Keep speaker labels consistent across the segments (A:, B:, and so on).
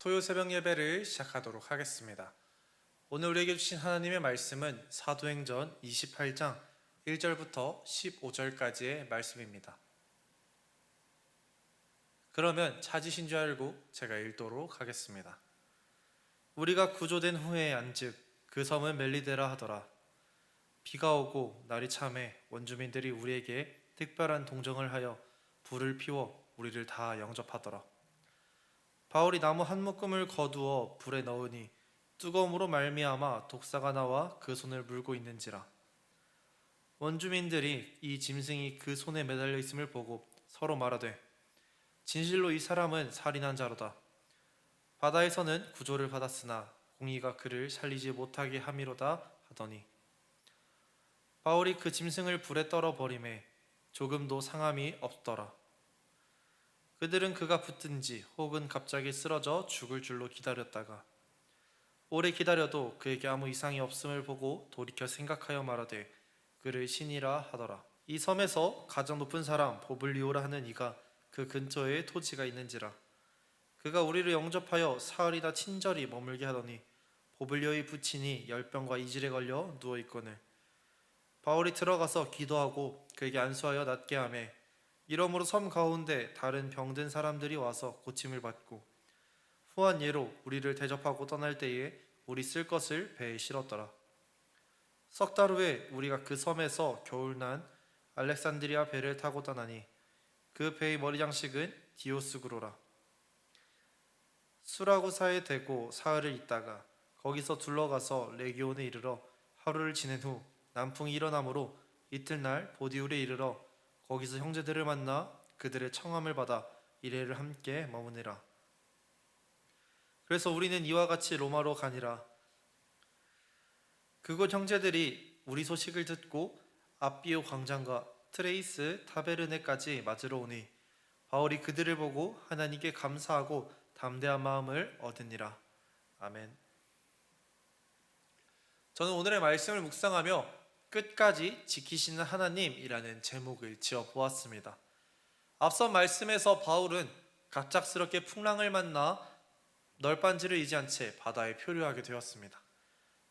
A: 토요 새벽 예배를 시작하도록 하겠습니다. 오늘 우리에게 주신 하나님의 말씀은 사도행전 28장 1절부터 15절까지의 말씀입니다. 그러면 찾으신 줄 알고 제가 읽도록 하겠습니다. 우리가 구조된 후에 안즉 그 섬은 멜리데라 하더라. 비가 오고 날이 참해 원주민들이 우리에게 특별한 동정을 하여 불을 피워 우리를 다 영접하더라. 바울이 나무 한 묶음을 거두어 불에 넣으니 뜨거움으로 말미암아 독사가 나와 그 손을 물고 있는지라. 원주민들이 이 짐승이 그 손에 매달려 있음을 보고 서로 말하되 진실로 이 사람은 살인한 자로다. 바다에서는 구조를 받았으나 공의가 그를 살리지 못하게 함이로다 하더니 바울이 그 짐승을 불에 떨어 버리매 조금도 상함이 없더라. 그들은 그가 붙든지 혹은 갑자기 쓰러져 죽을 줄로 기다렸다가 오래 기다려도 그에게 아무 이상이 없음을 보고 돌이켜 생각하여 말하되 그를 신이라 하더라. 이 섬에서 가장 높은 사람 보블리오라 하는 이가 그 근처에 토지가 있는지라. 그가 우리를 영접하여 사흘이나 친절히 머물게 하더니 보블리오의 부친이 열병과 이질에 걸려 누워있거늘 바울이 들어가서 기도하고 그에게 안수하여 낫게 하매 이러므로 섬 가운데 다른 병든 사람들이 와서 고침을 받고 후한 예로 우리를 대접하고 떠날 때에 우리 쓸 것을 배에 실었더라. 석 달 후에 우리가 그 섬에서 겨울난 알렉산드리아 배를 타고 떠나니 그 배의 머리 장식은 디오스구로라. 수라구사에 대고 사흘을 있다가 거기서 둘러가서 레기온에 이르러 하루를 지낸 후 남풍이 일어나므로 이튿날 보디울에 이르러 거기서 형제들을 만나 그들의 청함을 받아 이레를 함께 머무니라. 그래서 우리는 이와 같이 로마로 가니라. 그곳 형제들이 우리 소식을 듣고 앞비오 광장과 트레이스 타베르네까지 맞으러 오니 바울이 그들을 보고 하나님께 감사하고 담대한 마음을 얻으니라. 아멘. 저는 오늘의 말씀을 묵상하며 끝까지 지키시는 하나님이라는 제목을 지어 보았습니다. 앞선 말씀에서 바울은 갑작스럽게 풍랑을 만나 널빤지를 이지한 채 바다에 표류하게 되었습니다.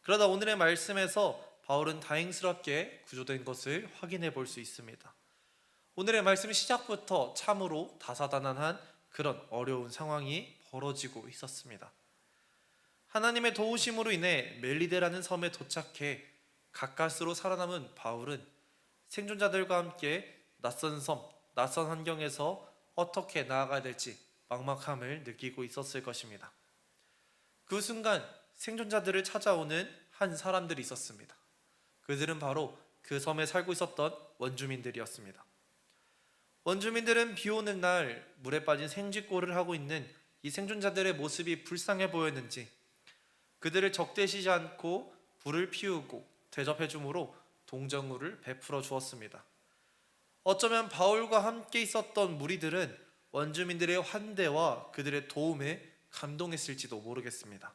A: 그러다 오늘의 말씀에서 바울은 다행스럽게 구조된 것을 확인해 볼 수 있습니다. 오늘의 말씀 시작부터 참으로 다사다난한 그런 어려운 상황이 벌어지고 있었습니다. 하나님의 도우심으로 인해 멜리데라는 섬에 도착해 가까스로 살아남은 바울은 생존자들과 함께 낯선 섬, 낯선 환경에서 어떻게 나아가야 될지 막막함을 느끼고 있었을 것입니다. 그 순간 생존자들을 찾아오는 한 사람들이 있었습니다. 그들은 바로 그 섬에 살고 있었던 원주민들이었습니다. 원주민들은 비 오는 날 물에 빠진 생쥐꼴을 하고 있는 이 생존자들의 모습이 불쌍해 보였는지 그들을 적대시지 않고 불을 피우고 대접해 주므로 동정우를 베풀어 주었습니다. 어쩌면 바울과 함께 있었던 무리들은 원주민들의 환대와 그들의 도움에 감동했을지도 모르겠습니다.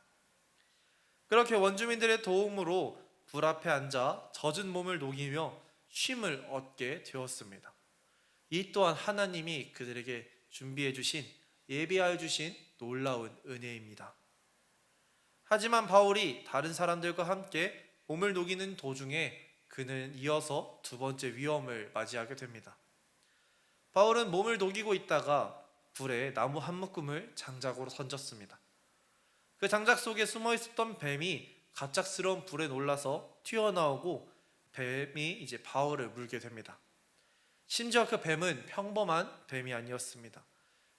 A: 그렇게 원주민들의 도움으로 불 앞에 앉아 젖은 몸을 녹이며 쉼을 얻게 되었습니다. 이 또한 하나님이 그들에게 준비해 주신, 예비하여 주신 놀라운 은혜입니다. 하지만 바울이 다른 사람들과 함께 몸을 녹이는 도중에 그는 이어서 두 번째 위험을 맞이하게 됩니다. 바울은 몸을 녹이고 있다가 불에 나무 한 묶음을 장작으로 던졌습니다. 그 장작 속에 숨어 있었던 뱀이 갑작스러운 불에 놀라서 튀어나오고 뱀이 이제 바울을 물게 됩니다. 심지어 그 뱀은 평범한 뱀이 아니었습니다.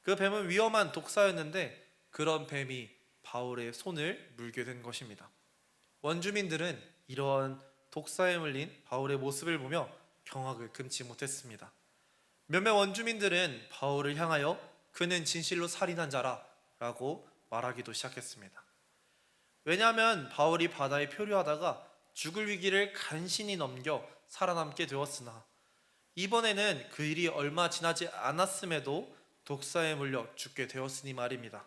A: 그 뱀은 위험한 독사였는데 그런 뱀이 바울의 손을 물게 된 것입니다. 원주민들은 이러한 독사에 물린 바울의 모습을 보며 경악을 금치 못했습니다. 몇몇 원주민들은 바울을 향하여 그는 진실로 살인한 자라 라고 말하기도 시작했습니다. 왜냐하면 바울이 바다에 표류하다가 죽을 위기를 간신히 넘겨 살아남게 되었으나 이번에는 그 일이 얼마 지나지 않았음에도 독사에 물려 죽게 되었으니 말입니다.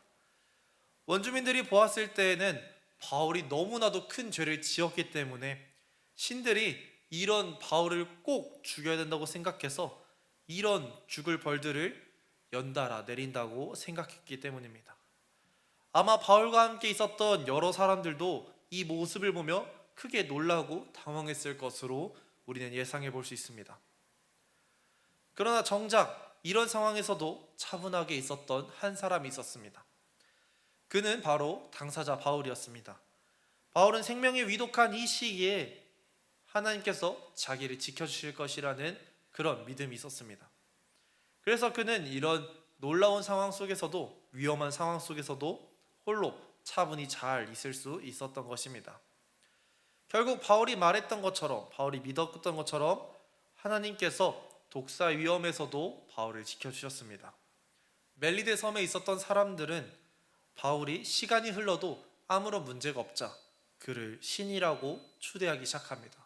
A: 원주민들이 보았을 때에는 바울이 너무나도 큰 죄를 지었기 때문에 신들이 이런 바울을 꼭 죽여야 된다고 생각해서 이런 죽을 벌들을 연달아 내린다고 생각했기 때문입니다. 아마 바울과 함께 있었던 여러 사람들도 이 모습을 보며 크게 놀라고 당황했을 것으로 우리는 예상해 볼 수 있습니다. 그러나 정작 이런 상황에서도 차분하게 있었던 한 사람이 있었습니다. 그는 바로 당사자 바울이었습니다. 바울은 생명이 위독한 이 시기에 하나님께서 자기를 지켜주실 것이라는 그런 믿음이 있었습니다. 그래서 그는 이런 놀라운 상황 속에서도, 위험한 상황 속에서도 홀로 차분히 잘 있을 수 있었던 것입니다. 결국 바울이 말했던 것처럼, 바울이 믿었던 것처럼 하나님께서 독사 위험에서도 바울을 지켜주셨습니다. 멜리데 섬에 있었던 사람들은 바울이 시간이 흘러도 아무런 문제가 없자 그를 신이라고 추대하기 시작합니다.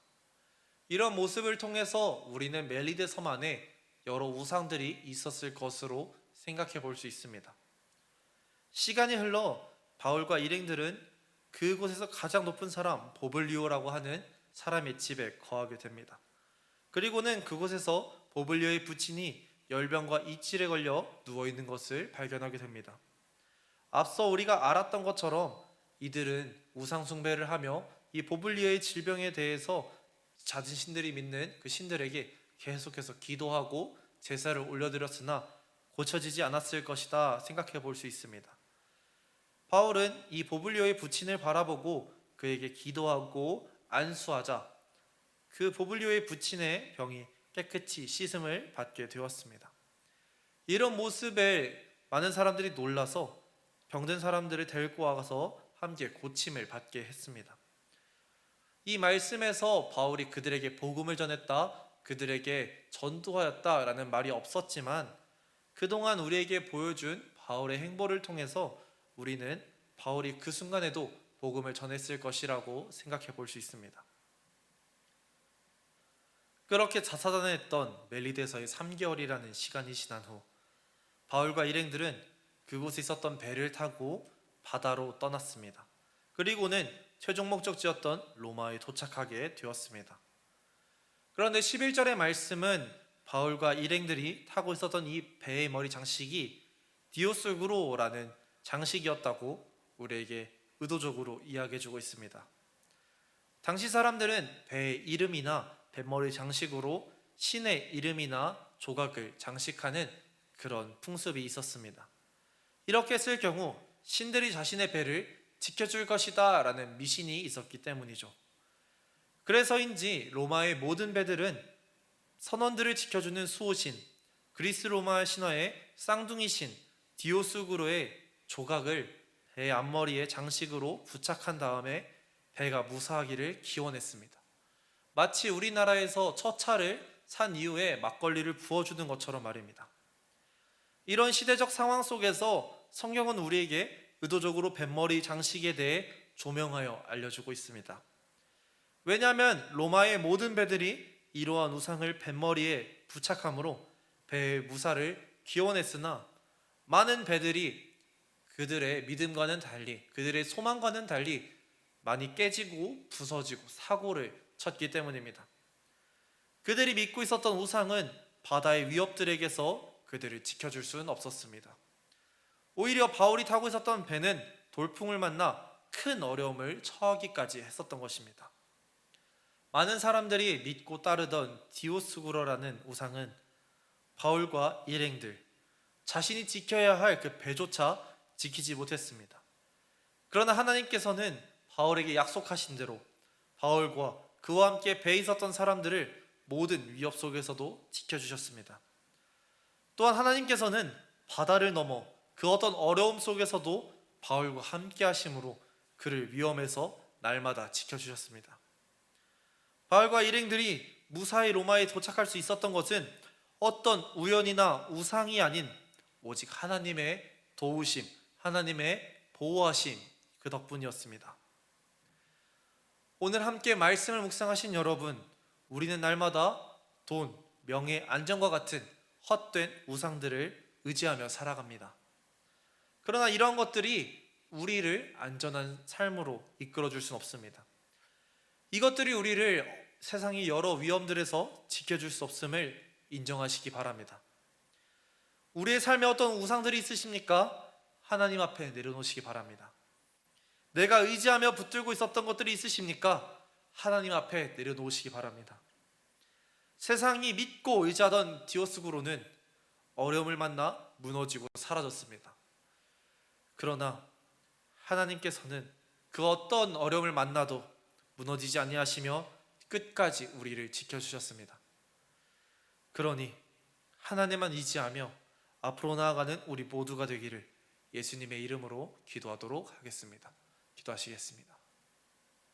A: 이런 모습을 통해서 우리는 멜리데 섬 안에 여러 우상들이 있었을 것으로 생각해 볼 수 있습니다. 시간이 흘러 바울과 일행들은 그곳에서 가장 높은 사람 보블리오라고 하는 사람의 집에 거하게 됩니다. 그리고는 그곳에서 보블리오의 부친이 열병과 이질에 걸려 누워있는 것을 발견하게 됩니다. 앞서 우리가 알았던 것처럼 이들은 우상 숭배를 하며 이 보블리오의 질병에 대해서 잦은 신들이 믿는 그 신들에게 계속해서 기도하고 제사를 올려드렸으나 고쳐지지 않았을 것이다 생각해 볼 수 있습니다. 바울은 이 보블리오의 부친을 바라보고 그에게 기도하고 안수하자 그 보블리오의 부친의 병이 깨끗이 씻음을 받게 되었습니다. 이런 모습에 많은 사람들이 놀라서 병든 사람들을 데리고 와서 함께 고침을 받게 했습니다. 이 말씀에서 바울이 그들에게 복음을 전했다, 그들에게 전도하였다라는 말이 없었지만 그동안 우리에게 보여준 바울의 행보를 통해서 우리는 바울이 그 순간에도 복음을 전했을 것이라고 생각해 볼 수 있습니다. 그렇게 자사단했던 멜리데서의 3개월이라는 시간이 지난 후 바울과 일행들은 그곳에 있었던 배를 타고 바다로 떠났습니다. 그리고는 최종 목적지였던 로마에 도착하게 되었습니다. 그런데 11절의 말씀은 바울과 일행들이 타고 있었던 이 배의 머리 장식이 디오스구로라는 장식이었다고 우리에게 의도적으로 이야기해주고 있습니다. 당시 사람들은 배의 이름이나 뱃머리 장식으로 신의 이름이나 조각을 장식하는 그런 풍습이 있었습니다. 이렇게 쓸 경우 신들이 자신의 배를 지켜줄 것이다 라는 미신이 있었기 때문이죠. 그래서인지 로마의 모든 배들은 선원들을 지켜주는 수호신, 그리스 로마 신화의 쌍둥이 신 디오스구로의 조각을 배 앞머리에 장식으로 부착한 다음에 배가 무사하기를 기원했습니다. 마치 우리나라에서 첫 차를 산 이후에 막걸리를 부어주는 것처럼 말입니다. 이런 시대적 상황 속에서 성경은 우리에게 의도적으로 뱃머리 장식에 대해 조명하여 알려주고 있습니다. 왜냐하면 로마의 모든 배들이 이러한 우상을 뱃머리에 부착함으로 배의 무사를 기원했으나 많은 배들이 그들의 믿음과는 달리, 그들의 소망과는 달리 많이 깨지고 부서지고 사고를 쳤기 때문입니다. 그들이 믿고 있었던 우상은 바다의 위협들에게서 그들을 지켜줄 수는 없었습니다. 오히려 바울이 타고 있었던 배는 돌풍을 만나 큰 어려움을 처하기까지 했었던 것입니다. 많은 사람들이 믿고 따르던 디오스구로라는 우상은 바울과 일행들, 자신이 지켜야 할 그 배조차 지키지 못했습니다. 그러나 하나님께서는 바울에게 약속하신 대로 바울과 그와 함께 배에 있었던 사람들을 모든 위협 속에서도 지켜주셨습니다. 또한 하나님께서는 바다를 넘어 그 어떤 어려움 속에서도 바울과 함께 하심으로 그를 위험에서 날마다 지켜주셨습니다. 바울과 일행들이 무사히 로마에 도착할 수 있었던 것은 어떤 우연이나 우상이 아닌 오직 하나님의 도우심, 하나님의 보호하심 그 덕분이었습니다. 오늘 함께 말씀을 묵상하신 여러분, 우리는 날마다 돈, 명예, 안정과 같은 헛된 우상들을 의지하며 살아갑니다. 그러나 이러한 것들이 우리를 안전한 삶으로 이끌어줄 수는 없습니다. 이것들이 우리를 세상의 여러 위험들에서 지켜줄 수 없음을 인정하시기 바랍니다. 우리의 삶에 어떤 우상들이 있으십니까? 하나님 앞에 내려놓으시기 바랍니다. 내가 의지하며 붙들고 있었던 것들이 있으십니까? 하나님 앞에 내려놓으시기 바랍니다. 세상이 믿고 의지하던 디오스구로는 어려움을 만나 무너지고 사라졌습니다. 그러나 하나님께서는 그 어떤 어려움을 만나도 무너지지 아니하시며 끝까지 우리를 지켜주셨습니다. 그러니 하나님만 의지하며 앞으로 나아가는 우리 모두가 되기를 예수님의 이름으로 기도하도록 하겠습니다. 기도하시겠습니다.